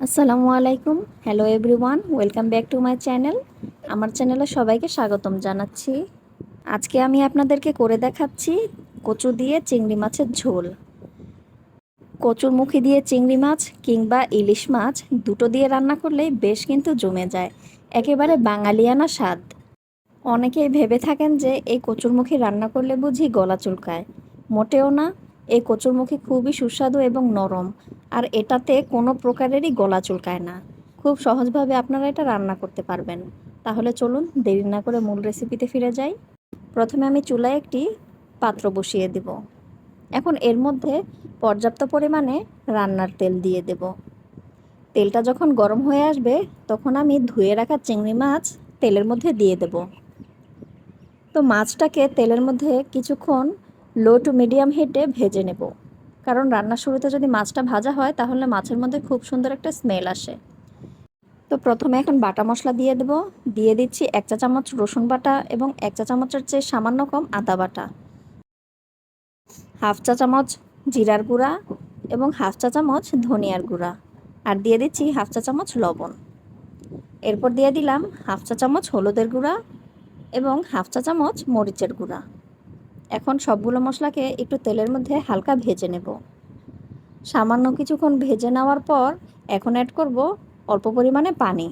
আসসালামু আলাইকুম। Hello everyone, welcome back to my channel. আমার চ্যানেলে সবাইকে স্বাগতম জানাচ্ছি। আজকে আমি আপনাদেরকে করে দেখাচ্ছি কচু দিয়ে চিংড়ি মাছের ঝোল। কচুরমুখী দিয়ে চিংড়ি মাছ কিংবা ইলিশ মাছ দুটো দিয়ে রান্না করলেই বেশ কিন্তু জমে যায়, একেবারে বাঙালিয়ানা স্বাদ। অনেকেই ভেবে থাকেন যে এই কচুরমুখী রান্না করলে বুঝি গলা চুলকায়। মোটেও না, এই কচুরমুখী খুবই সুস্বাদু এবং নরম, আর এটাতে কোনো প্রকারেরই গলা চুলকায় না। খুব সহজভাবে আপনারা এটা রান্না করতে পারবেন। তাহলে চলুন দেরি না করে মূল রেসিপিতে ফিরে যাই। প্রথমে আমি চুলায় একটি পাত্র বসিয়ে দেব। এখন এর মধ্যে পর্যাপ্ত পরিমাণে রান্নার তেল দিয়ে দেব। তেলটা যখন গরম হয়ে আসবে তখন আমি ধুয়ে রাখা চিংড়ি মাছ তেলের মধ্যে দিয়ে দেব। তো মাছটাকে তেলের মধ্যে কিছুক্ষণ লো টু মিডিয়াম হিটে ভেজে নেব, কারণ রান্নার শুরুতে যদি মাছটা ভাজা হয় তাহলে মাছের মধ্যে খুব সুন্দর একটা স্মেল আসে। তো প্রথমে এখন বাটা মশলা দিয়ে দেব। দিয়ে দিচ্ছি 1 চা চামচ রসুন বাটা এবং 1 চা চামচের চেয়ে সামান্য কম আদা বাটা, হাফ চা চামচ জিরার গুঁড়া এবং হাফ চা চামচ ধনিয়ার গুঁড়া, আর দিয়ে দিচ্ছি হাফ চা চামচ লবণ। এরপর দিয়ে দিলাম হাফ চা চামচ হলুদের গুঁড়া এবং হাফ চা চামচ মরিচের গুঁড়া। এখন সবগুলো মশলাকে একটু তেলের মধ্যে হালকা ভেজে নেব। সামান্য কিছুক্ষণ ভেজে নেওয়ার পর এখন অ্যাড করব অল্প পরিমাণে পানি।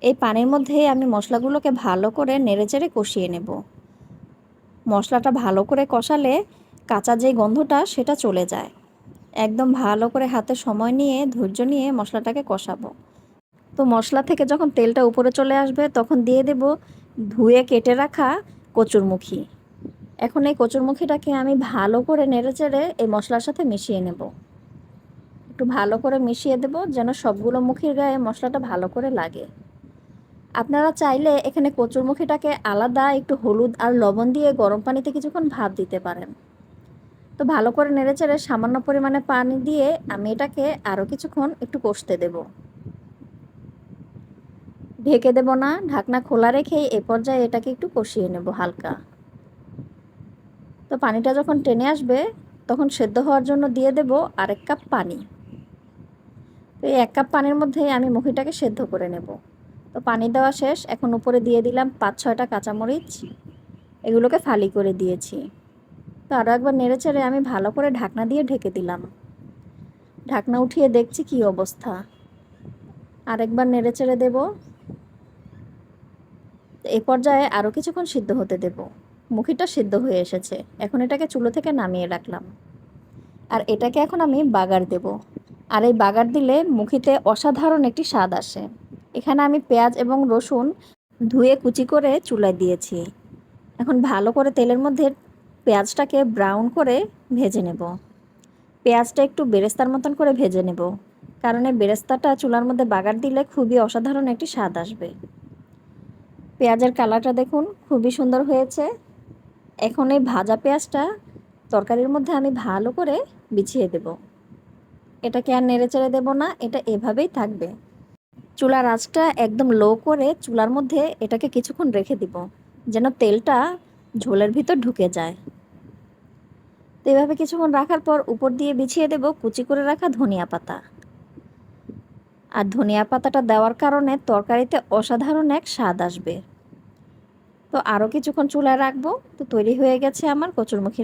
এই পানির মধ্যে আমি মশলাগুলোকে ভালো করে নেড়েচেড়ে কষিয়ে নেব। মশলাটা ভালো করে কষালে কাঁচা যে গন্ধটা সেটা চলে যায়। একদম ভালো করে হাতে সময় নিয়ে ধৈর্য নিয়ে মশলাটাকে কষাবো। তো মশলা থেকে যখন তেলটা উপরে চলে আসবে তখন দিয়ে দেব ধুয়ে কেটে রাখা কচুরমুখী। এখন এই কচুরমুখীটাকে আমি ভালো করে নেড়েচেড়ে এই মশলার সাথে মিশিয়ে নেব। একটু ভালো করে মিশিয়ে দেব যেন সবগুলো মুখির গায়ে মশলাটা ভালো করে লাগে। আপনারা চাইলে এখানে কচুরমুখীটাকে আলাদা একটু হলুদ আর লবণ দিয়ে গরম পানিতে কিছুক্ষণ ভাপ দিতে পারেন। তো ভালো করে নেড়েচেড়ে সামান্য পরিমাণে পানি দিয়ে আমি এটাকে আরও কিছুক্ষণ একটু কষতে দেব। ঢেকে দেব না, ঢাকনা খোলা রেখেই এ পর্যায়ে এটাকে একটু কষিয়ে নেব হালকা। তো পানিটা যখন টেনে আসবে তখন সেদ্ধ হওয়ার জন্য দিয়ে দেব আরেক কাপ পানি। তো এই 1 কাপ পানির মধ্যে আমি মুখিটাকে সেদ্ধ করে নেব। তো পানি দেওয়া শেষ। এখন উপরে দিয়ে দিলাম 5-6টা কাঁচামরিচ, এগুলোকে ফালি করে দিয়েছি। তো আরও একবার নেড়েচেড়ে আমি ভালো করে ঢাকনা দিয়ে ঢেকে দিলাম। ঢাকনা উঠিয়ে দেখছি কি অবস্থা। আরেকবার নেড়েচেড়ে দেব। এ পর্যায়ে আরও কিছুক্ষণ সিদ্ধ হতে দেব। মুখিটা সিদ্ধ হয়ে এসেছে। এখন এটাকে চুলো থেকে নামিয়ে রাখলাম, আর এটাকে এখন আমি বাগার দেব। আর এই বাগার দিলে মুখিতে অসাধারণ একটি স্বাদ আসে। এখানে আমি পেঁয়াজ এবং রসুন ধুয়ে কুচি করে চুলায় দিয়েছি। এখন ভালো করে তেলের মধ্যে পেঁয়াজটাকে ব্রাউন করে ভেজে নেব। পেঁয়াজটা একটু বেরেস্তার মতন করে ভেজে নেব, কারণ এই বেরেস্তাটা চুলার মধ্যে বাগার দিলে খুবই অসাধারণ একটি স্বাদ আসবে। পেঁয়াজের কালারটা দেখুন খুবই সুন্দর হয়েছে। এখন এই ভাজা পেঁয়াজটা তরকারির মধ্যে আমি ভালো করে বিছিয়ে দেব। এটাকে আর নেড়েচেড়ে দেব না, এটা এভাবেই থাকবে। চুলার আঁচটা একদম লো করে চুলার মধ্যে এটাকে কিছুক্ষণ রেখে দিব, যেন তেলটা ঝোলের ভিতর ঢুকে যায়। তো এভাবে কিছুক্ষণ রাখার পর উপর দিয়ে বিছিয়ে দেব কুচি করে রাখা ধনিয়া পাতা। আর ধনিয়া পাতাটা দেওয়ার কারণে তরকারিতে অসাধারণ এক স্বাদ আসবে। তো আরও কিছুক্ষণ চুলায় রাখবো। তো তৈরি হয়ে গেছে আমার কচুরমুখী।